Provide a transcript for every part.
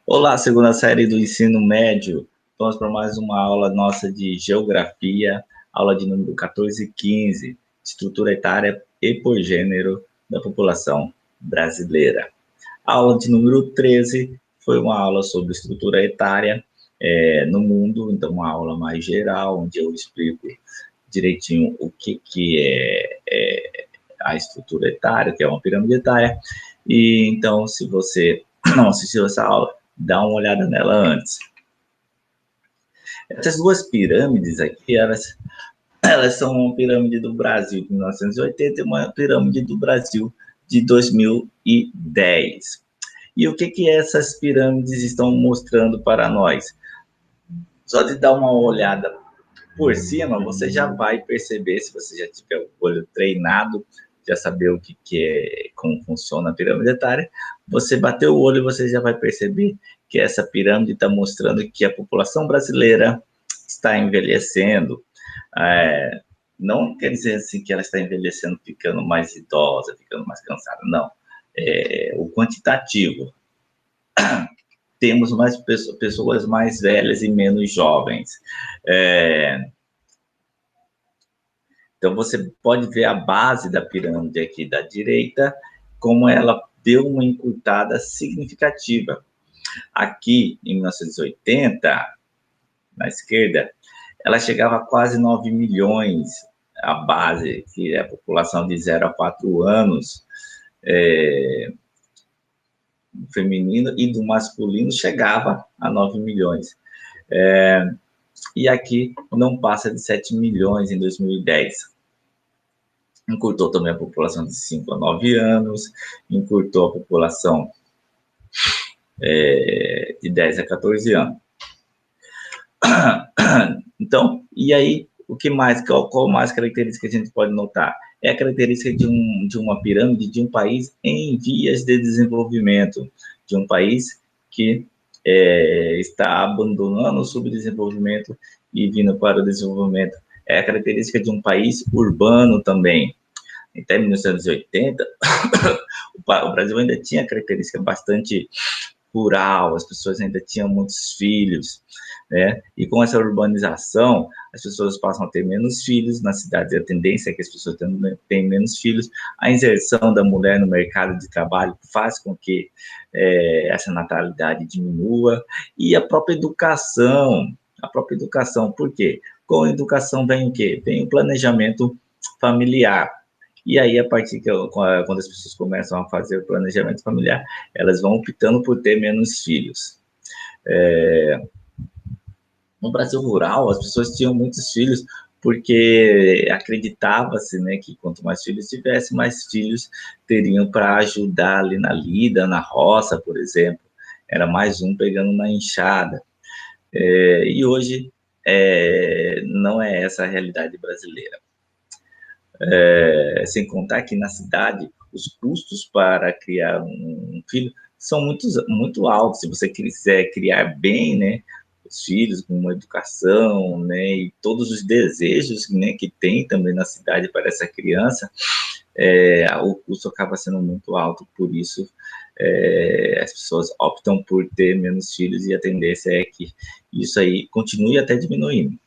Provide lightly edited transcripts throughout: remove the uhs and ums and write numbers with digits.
Olá, segunda série do ensino médio. Vamos para mais uma aula nossa de geografia, aula de número 14 e 15, estrutura etária e por gênero da população brasileira. A aula de número 13 foi uma aula sobre estrutura etária no mundo, então uma aula mais geral, onde eu explico direitinho o que é a estrutura etária, que é uma pirâmide etária. E então, se você não assistiu essa aula, dá uma olhada nela antes. Essas duas pirâmides aqui, elas são uma pirâmide do Brasil de 1980 e uma pirâmide do Brasil de 2010. E o que essas pirâmides estão mostrando para nós? Só de dar uma olhada por cima, você já vai perceber, se você já tiver o olho treinado, já saber como funciona a pirâmide etária, você bater o olho e você já vai perceber que essa pirâmide está mostrando que a população brasileira está envelhecendo. É, não quer dizer assim que ela está envelhecendo, ficando mais idosa, ficando mais cansada, não. O quantitativo. Temos mais pessoas mais velhas e menos jovens. É, Então, você pode ver a base da pirâmide aqui da direita, como ela deu uma encurtada significativa. Aqui, em 1980, na esquerda, ela chegava a quase 9 milhões, a base, que é a população de 0 a 4 anos, do feminino, e do masculino chegava a 9 milhões. E aqui não passa de 7 milhões em 2010. Encurtou também a população de 5 a 9 anos, encurtou a população de 10 a 14 anos. Então, e aí, o que mais, qual mais característica a gente pode notar? É a característica de uma pirâmide de um país em vias de desenvolvimento, de um país que está abandonando o subdesenvolvimento e vindo para o desenvolvimento. É a característica de um país urbano também. Até 1980, o Brasil ainda tinha característica bastante rural, as pessoas ainda tinham muitos filhos, né? E com essa urbanização, as pessoas passam a ter menos filhos nas cidades, a tendência é que as pessoas tenham menos filhos, a inserção da mulher no mercado de trabalho faz com que essa natalidade diminua, e a própria educação, por quê? Com a educação vem o quê? Vem o planejamento familiar. E aí, a partir quando as pessoas começam a fazer o planejamento familiar, elas vão optando por ter menos filhos. No Brasil rural, as pessoas tinham muitos filhos porque acreditava-se, né, que quanto mais filhos tivesse, mais filhos teriam para ajudar ali na lida, na roça, por exemplo. Era mais um pegando na enxada. E hoje não é essa a realidade brasileira. Sem contar que na cidade os custos para criar um filho são muito altos. Se você quiser criar bem, né, os filhos com uma educação, né, e todos os desejos, né, que tem também na cidade para essa criança, o custo acaba sendo muito alto. Por isso, as pessoas optam por ter menos filhos, e a tendência é que isso aí continue até diminuindo.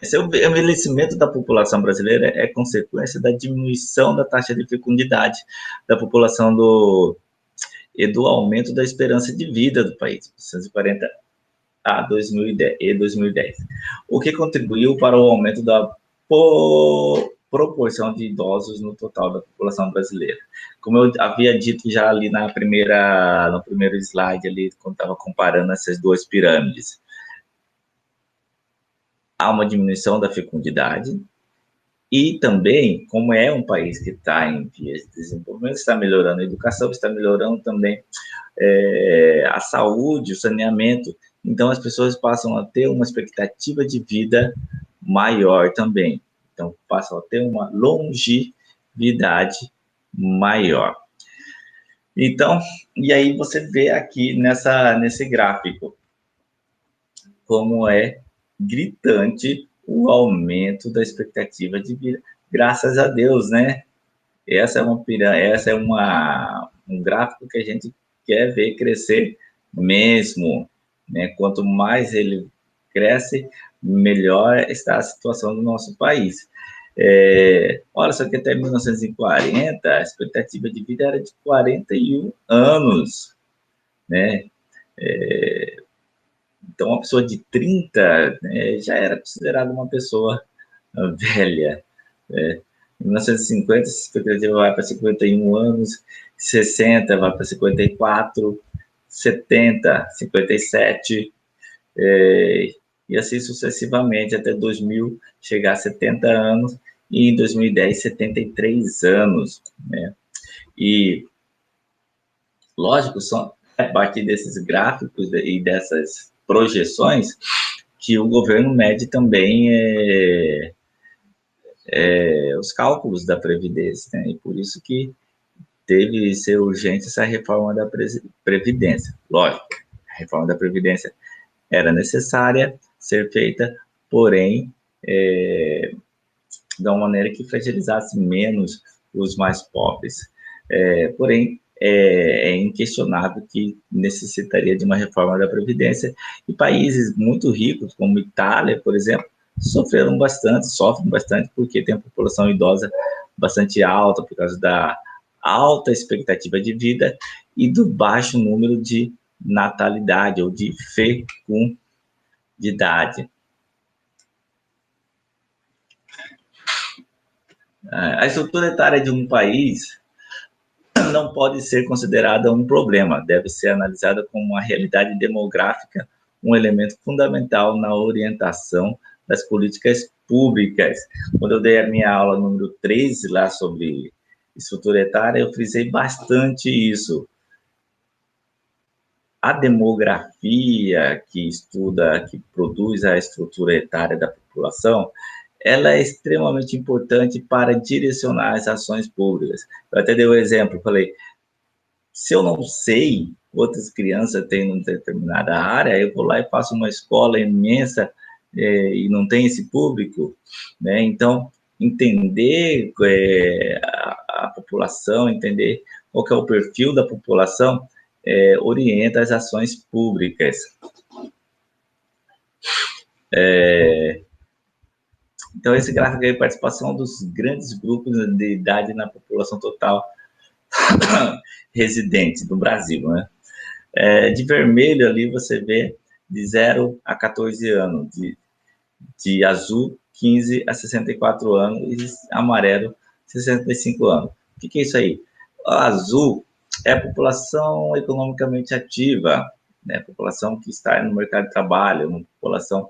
Esse envelhecimento da população brasileira é consequência da diminuição da taxa de fecundidade da população e do aumento da esperança de vida do país, 1940 a 2010, o que contribuiu para o aumento da proporção de idosos no total da população brasileira. Como eu havia dito já ali no primeiro slide, ali, quando estava comparando essas duas pirâmides, há uma diminuição da fecundidade, e também, como é um país que está em vias de desenvolvimento, está melhorando a educação, está melhorando também a saúde, o saneamento. Então, as pessoas passam a ter uma expectativa de vida maior também. Então, passam a ter uma longevidade maior. Então, e aí você vê aqui nesse gráfico como é gritante o aumento da expectativa de vida. Graças a Deus, né? Essa é um gráfico que a gente quer ver crescer mesmo, né? Quanto mais ele cresce, melhor está a situação do nosso país. Olha, só que até 1940, a expectativa de vida era de 41 anos, né? Então, uma pessoa de 30, né, já era considerada uma pessoa velha. Né? Em 1950, essa expectativa vai para 51 anos, 60 vai para 54, 70, 57, e assim sucessivamente, até 2000 chegar a 70 anos, e em 2010, 73 anos. Né? E, lógico, são a partir desses gráficos e dessas projeções que o governo mede também os cálculos da Previdência, né? E por isso que teve ser urgente essa reforma da Previdência. Lógico, a reforma da Previdência era necessária ser feita, porém, de uma maneira que fragilizasse menos os mais pobres. Porém, é inquestionável que necessitaria de uma reforma da Previdência, e países muito ricos, como Itália, por exemplo, sofrem bastante, porque tem a população idosa bastante alta, por causa da alta expectativa de vida e do baixo número de natalidade ou de fecundidade. A estrutura etária de um país não pode ser considerada um problema, deve ser analisada como uma realidade demográfica, um elemento fundamental na orientação das políticas públicas. Quando eu dei a minha aula número 13 lá sobre estrutura etária, eu frisei bastante isso. A demografia que estuda, que produz a estrutura etária da população, ela é extremamente importante para direcionar as ações públicas. Eu até dei um exemplo, falei, se eu não sei, outras crianças têm uma determinada área, eu vou lá e faço uma escola imensa e não tem esse público, né? Então, entender a população, entender qual que é o perfil da população, orienta as ações públicas. Então, esse gráfico aí, participação dos grandes grupos de idade na população total residente do Brasil, né? De vermelho ali você vê de 0 a 14 anos, de azul 15 a 64 anos e amarelo 65 anos. O que é isso aí? O azul é a população economicamente ativa, né? A população que está no mercado de trabalho, uma população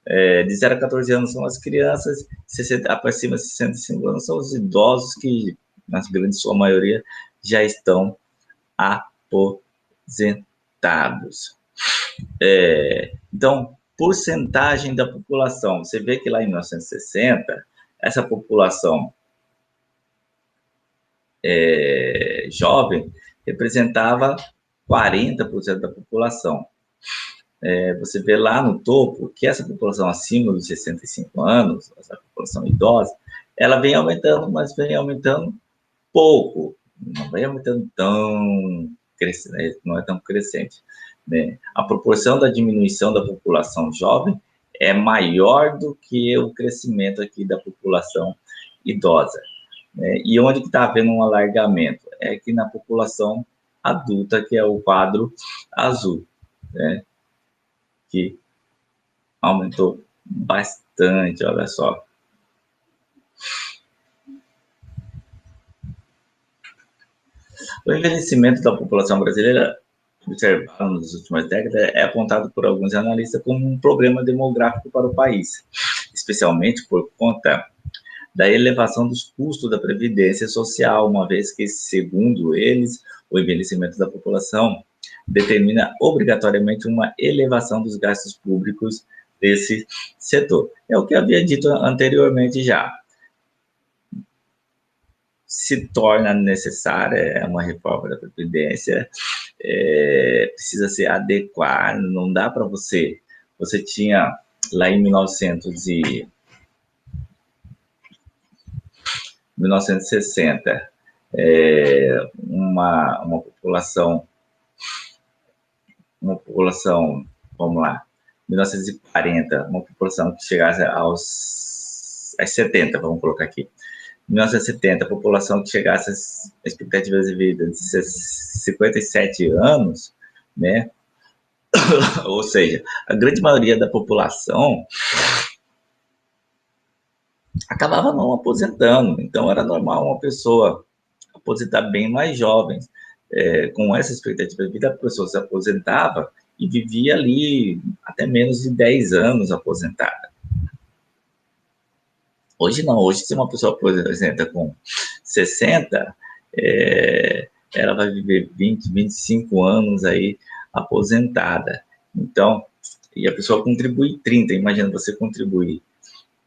de 0 a 14 anos são as crianças, 60, para cima de 65 anos são os idosos que, na grande sua maioria, já estão aposentados. Então, porcentagem da população. Você vê que lá em 1960, essa população jovem representava 40% da população. Você vê lá no topo que essa população acima dos 65 anos, essa população idosa, ela vem aumentando, mas vem aumentando pouco, não vem aumentando tão crescente, não é tão crescente. Né? A proporção da diminuição da população jovem é maior do que o crescimento aqui da população idosa. Né? E onde que está havendo um alargamento? É aqui na população adulta, que é o quadro azul, né? Que aumentou bastante, olha só. O envelhecimento da população brasileira, observado nas últimas décadas, é apontado por alguns analistas como um problema demográfico para o país, especialmente por conta da elevação dos custos da previdência social, uma vez que, segundo eles, o envelhecimento da população determina obrigatoriamente uma elevação dos gastos públicos desse setor. É o que eu havia dito anteriormente já. Se torna necessária uma reforma da Previdência, precisa ser adequada, não dá para você tinha lá em 1960 uma população uma população, vamos lá, 1940, uma população que chegasse aos 70, vamos colocar aqui. 1970, a população que chegasse às expectativas de vida de 57 anos, né? Ou seja, a grande maioria da população acabava não aposentando. Então, era normal uma pessoa aposentar bem mais jovem. Com essa expectativa de vida, a pessoa se aposentava e vivia ali até menos de 10 anos aposentada. Hoje não, hoje se uma pessoa aposenta com 60, ela vai viver 20, 25 anos aí aposentada. Então, e a pessoa contribui 30, imagina você contribuir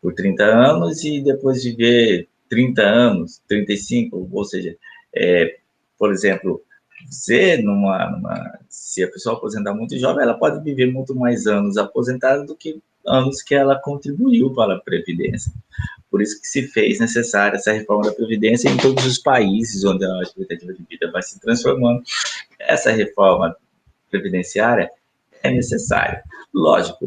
por 30 anos e depois viver 30 anos, 35, ou seja, por exemplo, você, se a pessoa aposentar muito jovem, ela pode viver muito mais anos aposentada do que anos que ela contribuiu para a Previdência. Por isso que se fez necessária essa reforma da Previdência em todos os países onde a expectativa de vida vai se transformando. Essa reforma previdenciária é necessária. Lógico,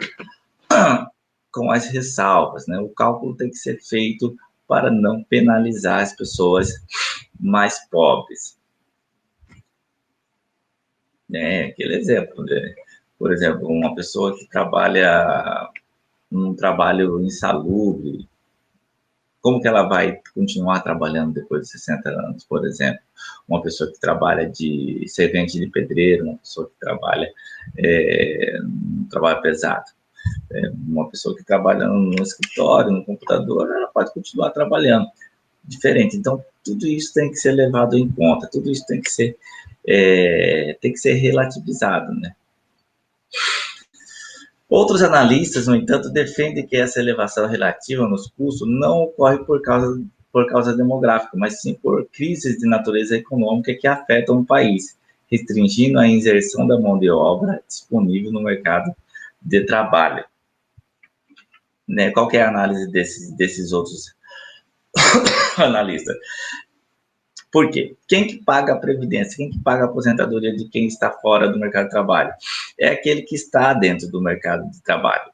com as ressalvas, né? O cálculo tem que ser feito para não penalizar as pessoas mais pobres. Aquele exemplo, né? Por exemplo, uma pessoa que trabalha num trabalho insalubre, como que ela vai continuar trabalhando depois de 60 anos, por exemplo? Uma pessoa que trabalha de servente de pedreiro, uma pessoa que trabalha num trabalho pesado. Uma pessoa que trabalha no escritório, no computador, ela pode continuar trabalhando. Diferente. Então, tudo isso tem que ser levado em conta, tudo isso tem que ser relativizado, né? Outros analistas, no entanto, defendem que essa elevação relativa nos custos não ocorre por causa demográfica, mas sim por crises de natureza econômica que afetam o país, restringindo a inserção da mão de obra disponível no mercado de trabalho. Né? Qual que é a análise desses outros analistas? Por quê? Quem que paga a previdência, quem que paga a aposentadoria de quem está fora do mercado de trabalho? É aquele que está dentro do mercado de trabalho.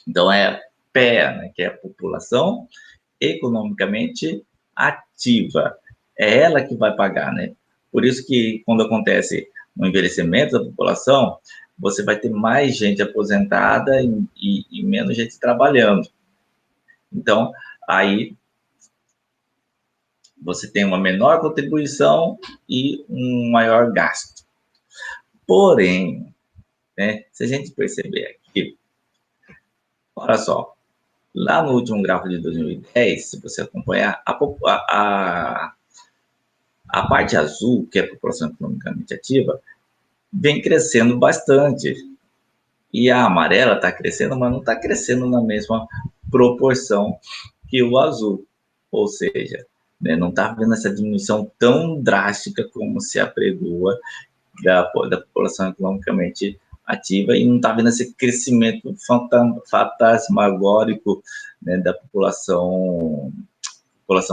Então, é a PEA, né, que é a população economicamente ativa. É ela que vai pagar, né? Por isso que, quando acontece o envelhecimento da população, você vai ter mais gente aposentada e menos gente trabalhando. Então, aí você tem uma menor contribuição e um maior gasto. Porém, né, se a gente perceber aqui, olha só, lá no último gráfico de 2010, se você acompanhar, a parte azul, que é a população economicamente ativa, vem crescendo bastante. E a amarela está crescendo, mas não está crescendo na mesma proporção que o azul. Ou seja, né, não está havendo essa diminuição tão drástica como se apregoa da população economicamente ativa e não está havendo esse crescimento fantasmagórico, né, da população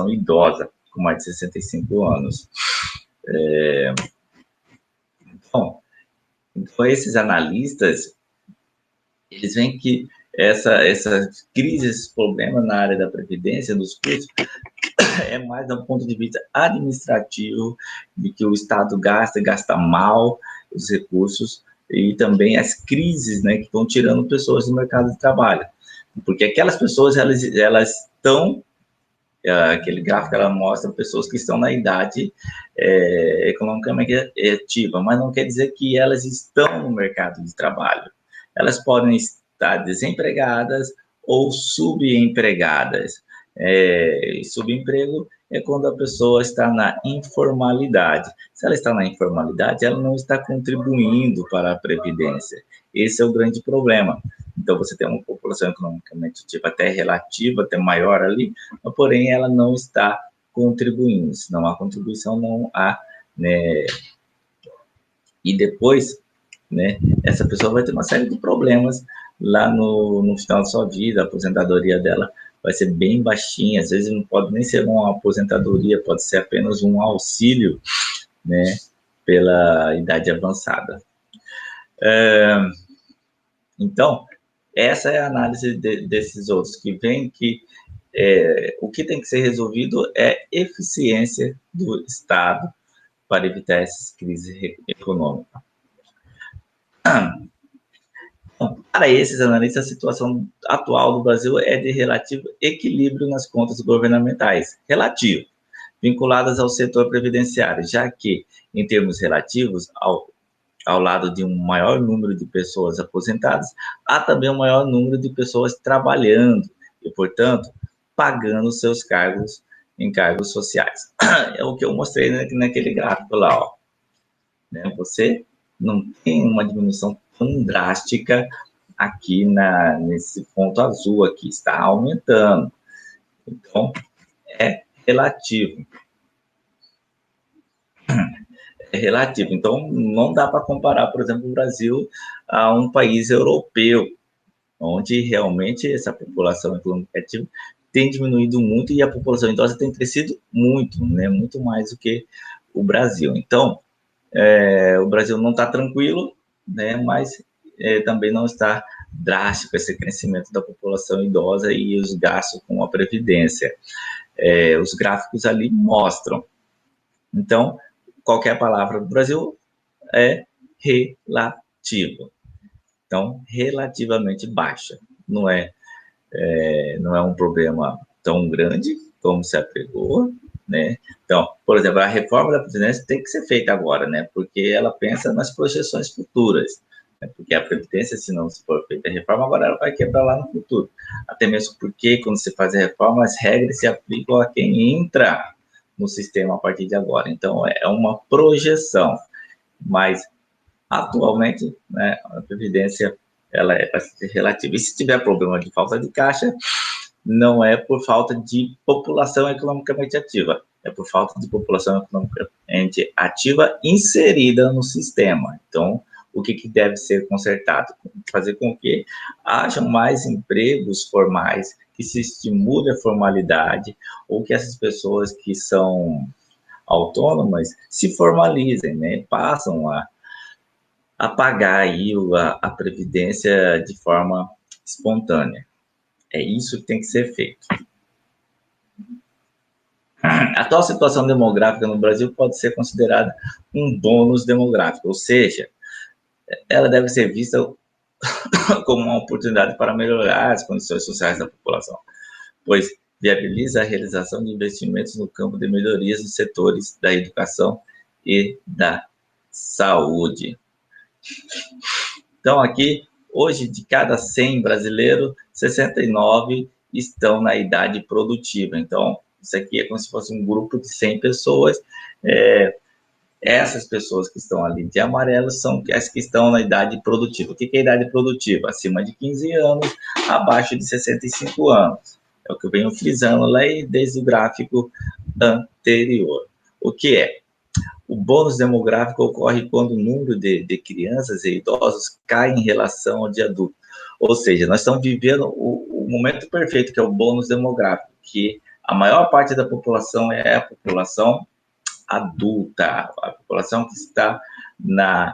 idosa com mais de 65 anos. Então, esses analistas, eles veem que essas crises, esses problemas na área da previdência, dos custos, é mais do ponto de vista administrativo, de que o Estado gasta mal os recursos, e também as crises, né, que estão tirando pessoas do mercado de trabalho. Porque aquelas pessoas, elas estão, aquele gráfico, ela mostra pessoas que estão na idade economicamente ativa, mas não quer dizer que elas estão no mercado de trabalho. Elas podem estar desempregadas ou subempregadas. Subemprego é quando a pessoa está na informalidade. Se ela está na informalidade, ela não está contribuindo para a Previdência. Esse é o grande problema. Então, você tem uma população economicamente ativa até relativa, até maior ali, mas, porém, ela não está contribuindo. Se não há contribuição, não há, né? E depois, né, essa pessoa vai ter uma série de problemas lá no final da sua vida, a aposentadoria dela vai ser bem baixinha, às vezes não pode nem ser uma aposentadoria, pode ser apenas um auxílio, né, pela idade avançada. Então, essa é a análise desses outros, que vem que o que tem que ser resolvido é eficiência do Estado para evitar essas crises econômicas. Para esses analistas, a situação atual do Brasil é de relativo equilíbrio nas contas governamentais, relativo, vinculadas ao setor previdenciário, já que, em termos relativos, ao lado de um maior número de pessoas aposentadas, há também um maior número de pessoas trabalhando e, portanto, pagando seus cargos em cargos sociais. É o que eu mostrei naquele gráfico lá, ó. Você não tem uma diminuição tão drástica aqui nesse ponto azul aqui, está aumentando. Então, é relativo. É relativo. Então, não dá para comparar, por exemplo, o Brasil a um país europeu, onde realmente essa população econômica ativa tem diminuído muito e a população idosa tem crescido muito, né? Muito mais do que o Brasil. Então, o Brasil não está tranquilo, né? Mas também não está drástico esse crescimento da população idosa e os gastos com a previdência. Os gráficos ali mostram. Então, qualquer palavra do Brasil é relativo. Então, relativamente baixa. Não é um problema tão grande como se apregou, né? Então, por exemplo, a reforma da Previdência tem que ser feita agora, né? Porque ela pensa nas projeções futuras. Né? Porque a Previdência, se não for feita a reforma, agora ela vai quebrar lá no futuro. Até mesmo porque, quando se faz a reforma, as regras se aplicam a quem entra no sistema a partir de agora. Então, é uma projeção. Mas, atualmente, né, a Previdência ela é bastante relativa. E se tiver problema de falta de caixa, não é por falta de população economicamente ativa, é por falta de população economicamente ativa inserida no sistema. Então, o que deve ser consertado? Fazer com que hajam mais empregos formais, que se estimule a formalidade, ou que essas pessoas que são autônomas se formalizem, né? Passam a pagar aí a previdência de forma espontânea. É isso que tem que ser feito. A atual situação demográfica no Brasil pode ser considerada um bônus demográfico, ou seja, ela deve ser vista como uma oportunidade para melhorar as condições sociais da população, pois viabiliza a realização de investimentos no campo de melhorias nos setores da educação e da saúde. Então, aqui, hoje, de cada 100 brasileiros, 69 estão na idade produtiva. Então, isso aqui é como se fosse um grupo de 100 pessoas. Essas pessoas que estão ali de amarelo são as que estão na idade produtiva. O que é idade produtiva? Acima de 15 anos, abaixo de 65 anos. É o que eu venho frisando lá desde o gráfico anterior. O que é? O bônus demográfico ocorre quando o número de crianças e idosos cai em relação ao de adultos. Ou seja, nós estamos vivendo o momento perfeito, que é o bônus demográfico, que a maior parte da população é a população adulta, a população que está na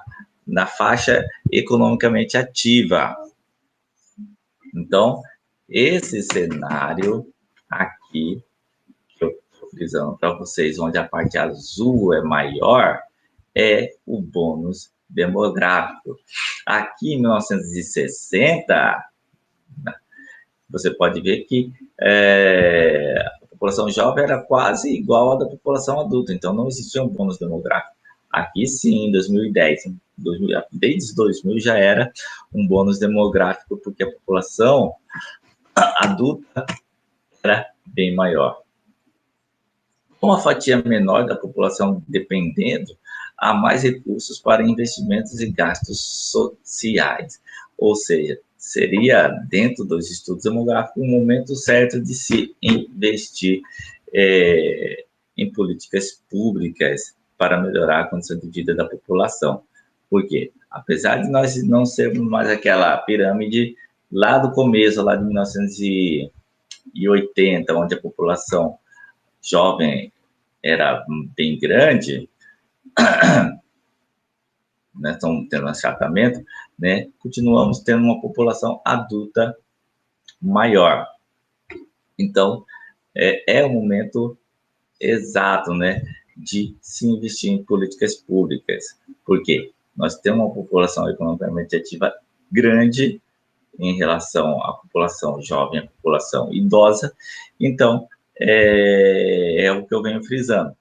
faixa economicamente ativa. Então, esse cenário aqui, que eu estou frisando para vocês, onde a parte azul é maior, é o bônus demográfico. Aqui em 1960, você pode ver que a população jovem era quase igual à da população adulta, então não existia um bônus demográfico. Aqui sim, em 2010, desde 2000 já era um bônus demográfico, porque a população adulta era bem maior. Com a fatia menor da população dependendo, há mais recursos para investimentos e gastos sociais. Ou seja, seria, dentro dos estudos demográficos, um momento certo de se investir em políticas públicas para melhorar a condição de vida da população. Por quê? Apesar de nós não sermos mais aquela pirâmide lá do começo, lá de 1980, onde a população jovem era bem grande, né, estão tendo achatamento, né, continuamos tendo uma população adulta maior. Então, é o momento exato, né, de se investir em políticas públicas. Por quê? Nós temos uma população economicamente ativa grande em relação à população jovem, à população idosa. Então, é o que eu venho frisando.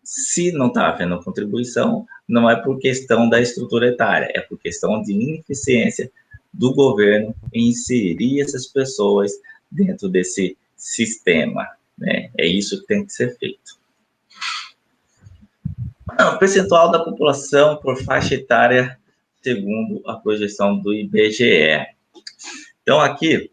Se não está havendo contribuição, não é por questão da estrutura etária, é por questão de ineficiência do governo em inserir essas pessoas dentro desse sistema, né? É isso que tem que ser feito. O percentual da população por faixa etária, segundo a projeção do IBGE. Então, aqui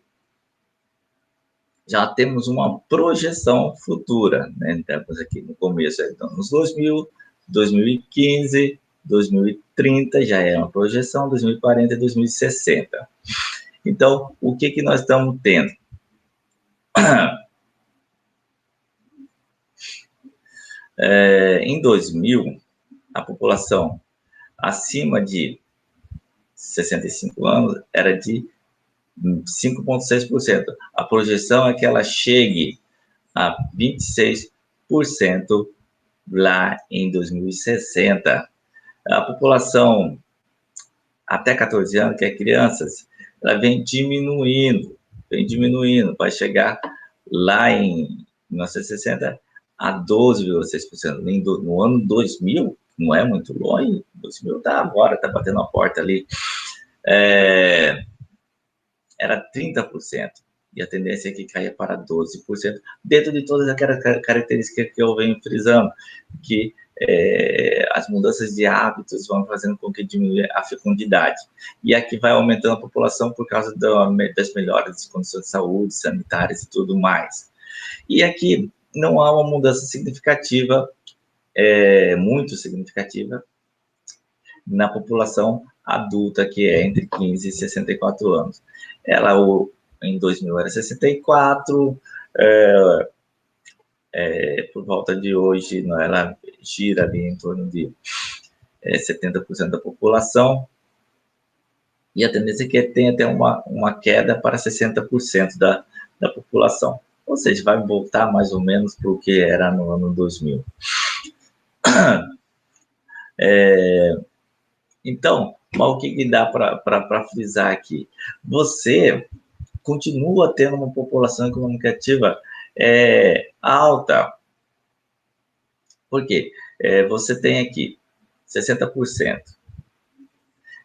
já temos uma projeção futura, né? Temos aqui no começo, então, nos 2000, 2015, 2030, já é uma projeção, 2040 e 2060. Então, o que nós estamos tendo? Em 2000, a população acima de 65 anos era de 5,6%. A projeção é que ela chegue a 26% lá em 2060. A população até 14 anos, que é crianças, ela vem diminuindo, vai chegar lá em 1960 a 12,6%. No ano 2000, não é muito longe, 2000 está agora, está batendo a porta ali, era 30%. E a tendência é que caia para 12%, dentro de todas aquelas características que eu venho frisando, que as mudanças de hábitos vão fazendo com que diminua a fecundidade. E aqui vai aumentando a população por causa das melhoras das condições de saúde, sanitárias e tudo mais. E aqui não há uma mudança significativa, muito significativa, na população adulta, que é entre 15 e 64 anos. Ela, em 2000, era 64, por volta de hoje, ela gira ali em torno de 70% da população, e a tendência é que tenha até uma queda para 60% da população. Ou seja, vai voltar mais ou menos para o que era no ano 2000. Então, o que dá para frisar aqui? Você continua tendo uma população econômica ativa alta. Por quê? Você tem aqui 60%.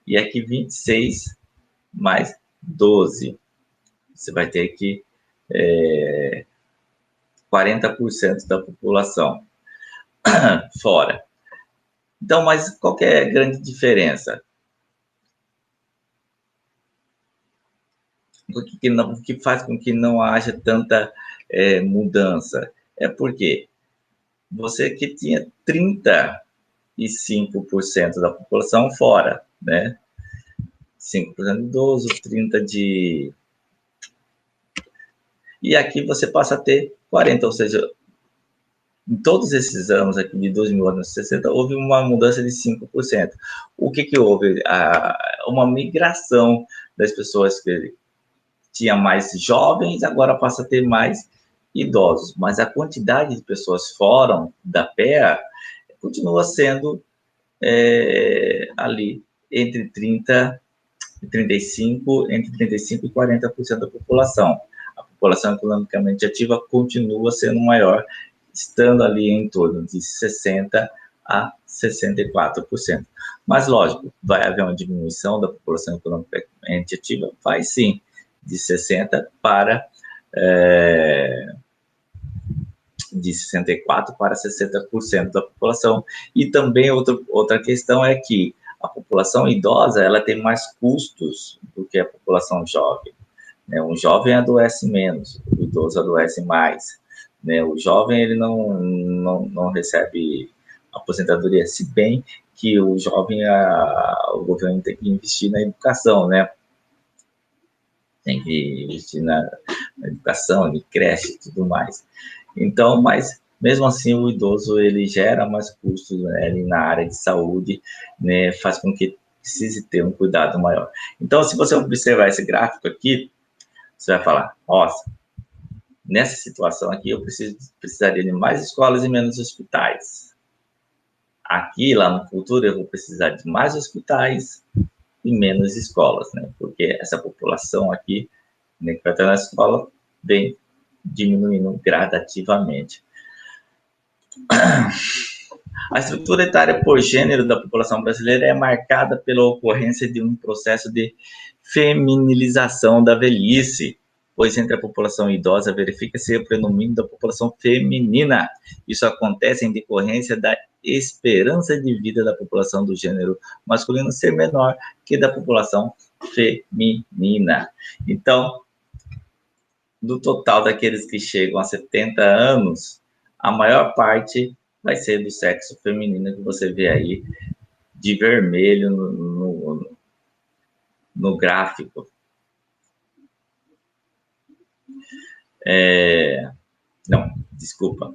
E aqui 26 mais 12. Você vai ter aqui 40% da população fora. Então, mas qual que é a grande diferença? O que faz com que não haja tanta mudança? É porque você que tinha 35% da população fora, né? 5% de idoso, 30% de... E aqui você passa a ter 40%, ou seja, em todos esses anos aqui, de 2000 a 1960, houve uma mudança de 5%. O que houve? Uma migração das pessoas que tinha mais jovens, agora passa a ter mais idosos. Mas a quantidade de pessoas fora da PEA continua sendo ali entre 30 e 35, entre 35 e 40% da população. A população economicamente ativa continua sendo maior, estando ali em torno de 60 a 64%. Mas, lógico, vai haver uma diminuição da população economicamente ativa? Vai sim, de 60 para de 64 para 60% da população. E também outra questão é que a população idosa ela tem mais custos do que a população jovem. Né? Um jovem adoece menos, o idoso adoece mais. Né? O jovem ele não recebe aposentadoria, se bem que o jovem, o governo tem que investir na educação, né? Tem que investir na educação, em creche e tudo mais. Então, mas mesmo assim o idoso ele gera mais custos, né, ali na área de saúde, né, faz com que precise ter um cuidado maior. Então, se você observar esse gráfico aqui, você vai falar, nossa, nessa situação aqui eu precisaria de mais escolas e menos hospitais. Aqui, lá no futuro, eu vou precisar de mais hospitais e menos escolas, né? Porque essa população aqui, né, que vai estar na escola, vem diminuindo gradativamente. A estrutura etária por gênero da população brasileira é marcada pela ocorrência de um processo de feminilização da velhice, pois entre a população idosa verifica-se o predomínio da população feminina. Isso acontece em decorrência da esperança de vida da população do gênero masculino ser menor que da população feminina. Então, do total daqueles que chegam a 70 anos, a maior parte vai ser do sexo feminino, que você vê aí de vermelho no gráfico. Não, desculpa.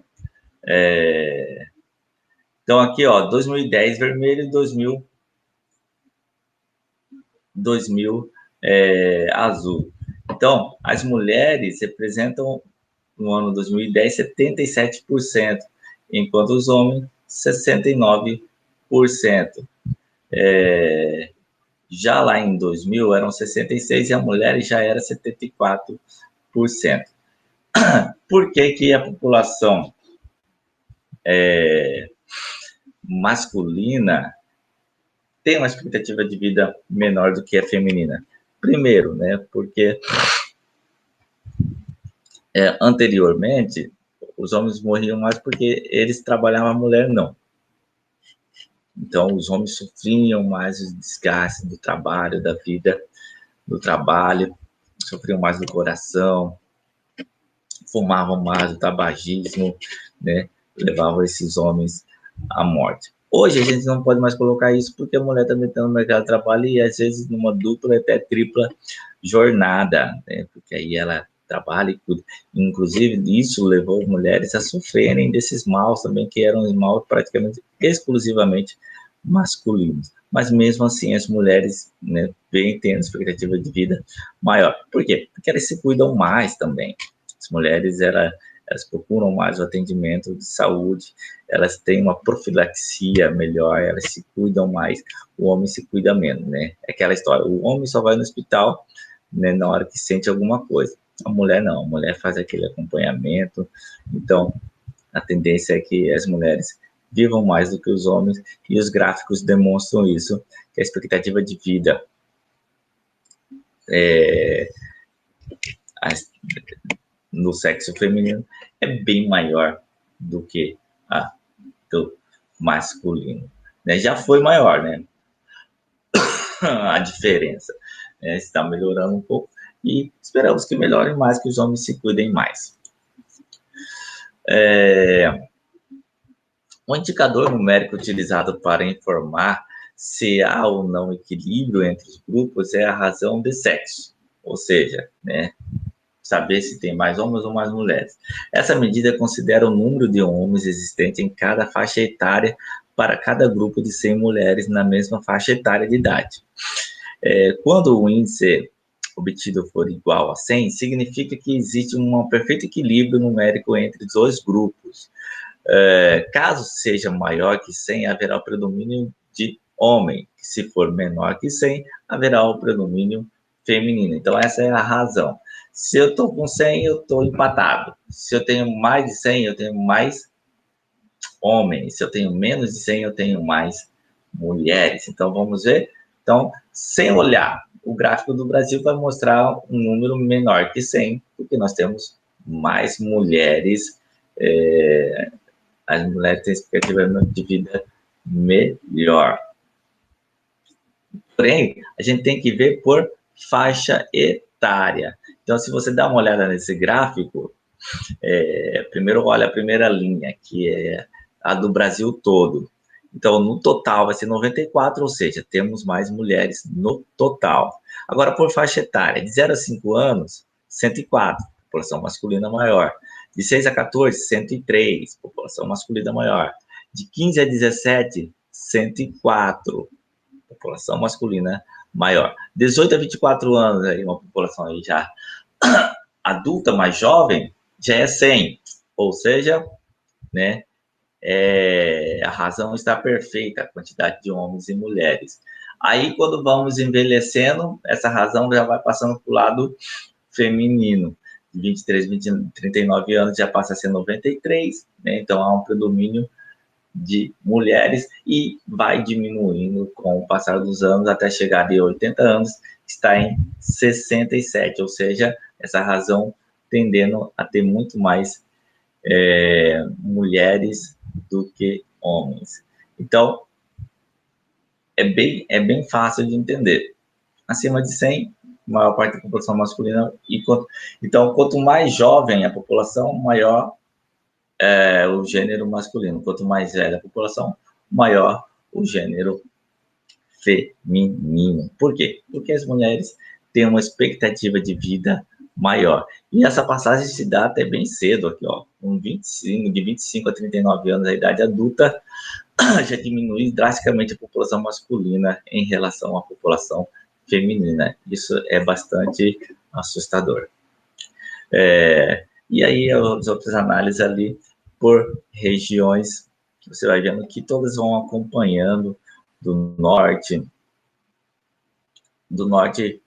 Então, aqui, ó, 2010 vermelho e 2000 azul. Então, as mulheres representam, no ano 2010, 77%, enquanto os homens, 69%. Já lá em 2000, eram 66% e a mulher já era 74%. Por que a população masculina tem uma expectativa de vida menor do que a feminina? Primeiro, né, porque anteriormente os homens morriam mais porque eles trabalhavam, a mulher não. Então, os homens sofriam mais os desgastes do trabalho, da vida, do trabalho, sofriam mais do coração, fumavam mais, o tabagismo, né, levavam esses homens à morte. Hoje a gente não pode mais colocar isso porque a mulher também está no mercado de trabalho e às vezes numa dupla até tripla jornada, né, porque aí ela trabalha e cuida. Inclusive, isso levou mulheres a sofrerem desses maus também, que eram maus praticamente exclusivamente masculinos. Mas mesmo assim, as mulheres, né, vêm tendo expectativa de vida maior. Por quê? Porque elas se cuidam mais também. As mulheres, elas procuram mais o atendimento de saúde, elas têm uma profilaxia melhor, elas se cuidam mais, o homem se cuida menos, né? É aquela história, o homem só vai no hospital, né, na hora que sente alguma coisa. A mulher não, a mulher faz aquele acompanhamento, então a tendência é que as mulheres vivam mais do que os homens, e os gráficos demonstram isso, que a expectativa de vida no sexo feminino é bem maior do que a do masculino. Né? Já foi maior, né? A diferença, né? Está melhorando um pouco e esperamos que melhore mais, que os homens se cuidem mais. Um indicador numérico utilizado para informar se há ou não equilíbrio entre os grupos é a razão de sexo, ou seja, né, saber se tem mais homens ou mais mulheres. Essa medida considera o número de homens existentes em cada faixa etária para cada grupo de 100 mulheres na mesma faixa etária de idade. Quando o índice obtido for igual a 100, significa que existe um perfeito equilíbrio numérico entre os dois grupos. Caso seja maior que 100, haverá o predomínio de homem. Se for menor que 100, haverá o predomínio feminino. Então, essa é a razão. Se eu estou com 100, eu estou empatado. Se eu tenho mais de 100, eu tenho mais homens. Se eu tenho menos de 100, eu tenho mais mulheres. Então, vamos ver. Então, sem olhar, o gráfico do Brasil vai mostrar um número menor que 100, porque nós temos mais mulheres. As mulheres têm expectativa de vida melhor. Porém, a gente tem que ver por faixa etária. Então, se você dá uma olhada nesse gráfico, primeiro olha a primeira linha, que é a do Brasil todo. Então, no total vai ser 94, ou seja, temos mais mulheres no total. Agora, por faixa etária, de 0 a 5 anos, 104, população masculina maior. De 6 a 14, 103, população masculina maior. De 15 a 17, 104, população masculina maior. 18 a 24 anos, aí uma população aí já adulta, mais jovem, já é 100. Ou seja, né, a razão está perfeita, a quantidade de homens e mulheres. Aí, quando vamos envelhecendo, essa razão já vai passando para o lado feminino. De 23, 20, 39 anos já passa a ser 93, né? Então há um predomínio de mulheres e vai diminuindo com o passar dos anos até chegar de 80 anos, está em 67, ou seja, essa razão tendendo a ter muito mais mulheres do que homens. Então, é bem fácil de entender. Acima de 100, maior parte da população masculina. Então, quanto mais jovem a população, maior é o gênero masculino. Quanto mais velha a população, maior o gênero feminino. Por quê? Porque as mulheres têm uma expectativa de vida maior. E essa passagem se dá até bem cedo aqui, ó. De 25 a 39 anos, a idade adulta, já diminui drasticamente a população masculina em relação à população feminina. Isso é bastante assustador. E aí, as outras análises ali por regiões, você vai vendo que todas vão acompanhando do norte. Do norte,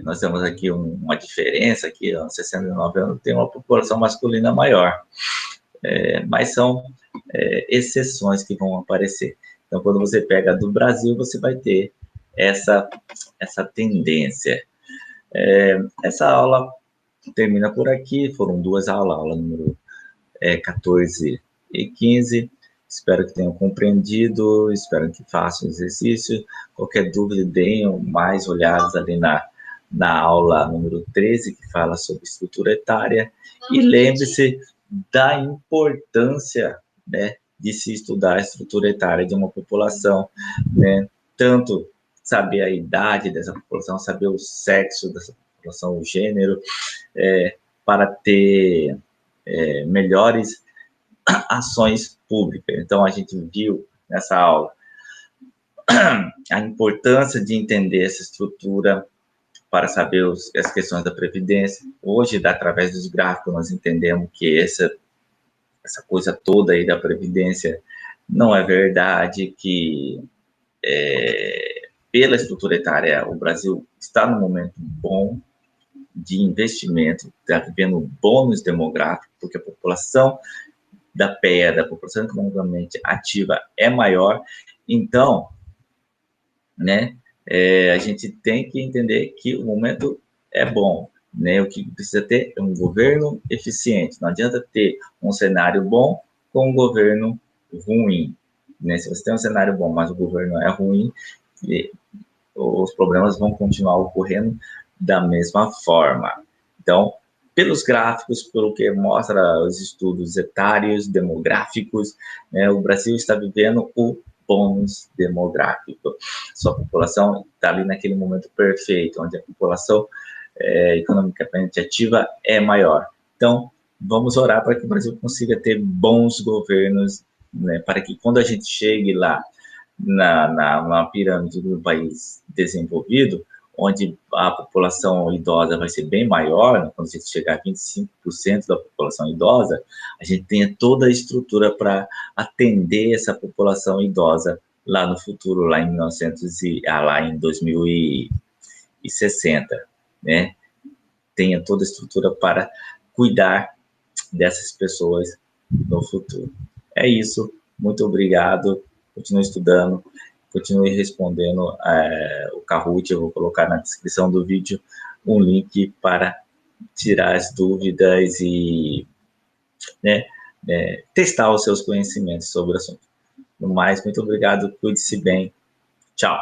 nós temos aqui uma diferença, aqui, aos 69 anos, tem uma população masculina maior. Mas são exceções que vão aparecer. Então, quando você pega do Brasil, você vai ter essa tendência. Essa aula termina por aqui, foram duas aulas, aula número 14 e 15. Espero que tenham compreendido, espero que façam o exercício. Qualquer dúvida, deem mais olhadas ali na aula número 13, que fala sobre estrutura etária. E lembre-se da importância, né, de se estudar a estrutura etária de uma população, né? Tanto saber a idade dessa população, saber o sexo dessa população, o gênero, para ter melhores ações públicas. Então, a gente viu nessa aula a importância de entender essa estrutura para saber as questões da Previdência. Hoje, através dos gráficos, nós entendemos que essa coisa toda aí da Previdência não é verdade, que pela estrutura etária o Brasil está num momento bom de investimento, está vivendo um bônus demográfico, porque a população da PEA, da população economicamente ativa, é maior. Então, né, a gente tem que entender que o momento é bom, né? O que precisa ter é um governo eficiente. Não adianta ter um cenário bom com um governo ruim, né? Se você tem um cenário bom, mas o governo é ruim, os problemas vão continuar ocorrendo da mesma forma. Então, pelos gráficos, pelo que mostra os estudos etários, demográficos, né, o Brasil está vivendo o bônus demográfico. Sua população está ali naquele momento perfeito, onde a população economicamente ativa é maior. Então, vamos orar para que o Brasil consiga ter bons governos, né, para que quando a gente chegue lá na pirâmide do país desenvolvido, onde a população idosa vai ser bem maior, né, quando a gente chegar a 25% da população idosa, a gente tenha toda a estrutura para atender essa população idosa lá no futuro, lá em 2060, né? Tenha toda a estrutura para cuidar dessas pessoas no futuro. É isso, muito obrigado, continue estudando, continue respondendo o Kahoot. Eu vou colocar na descrição do vídeo um link para tirar as dúvidas e, né, testar os seus conhecimentos sobre o assunto. No mais, muito obrigado, cuide-se bem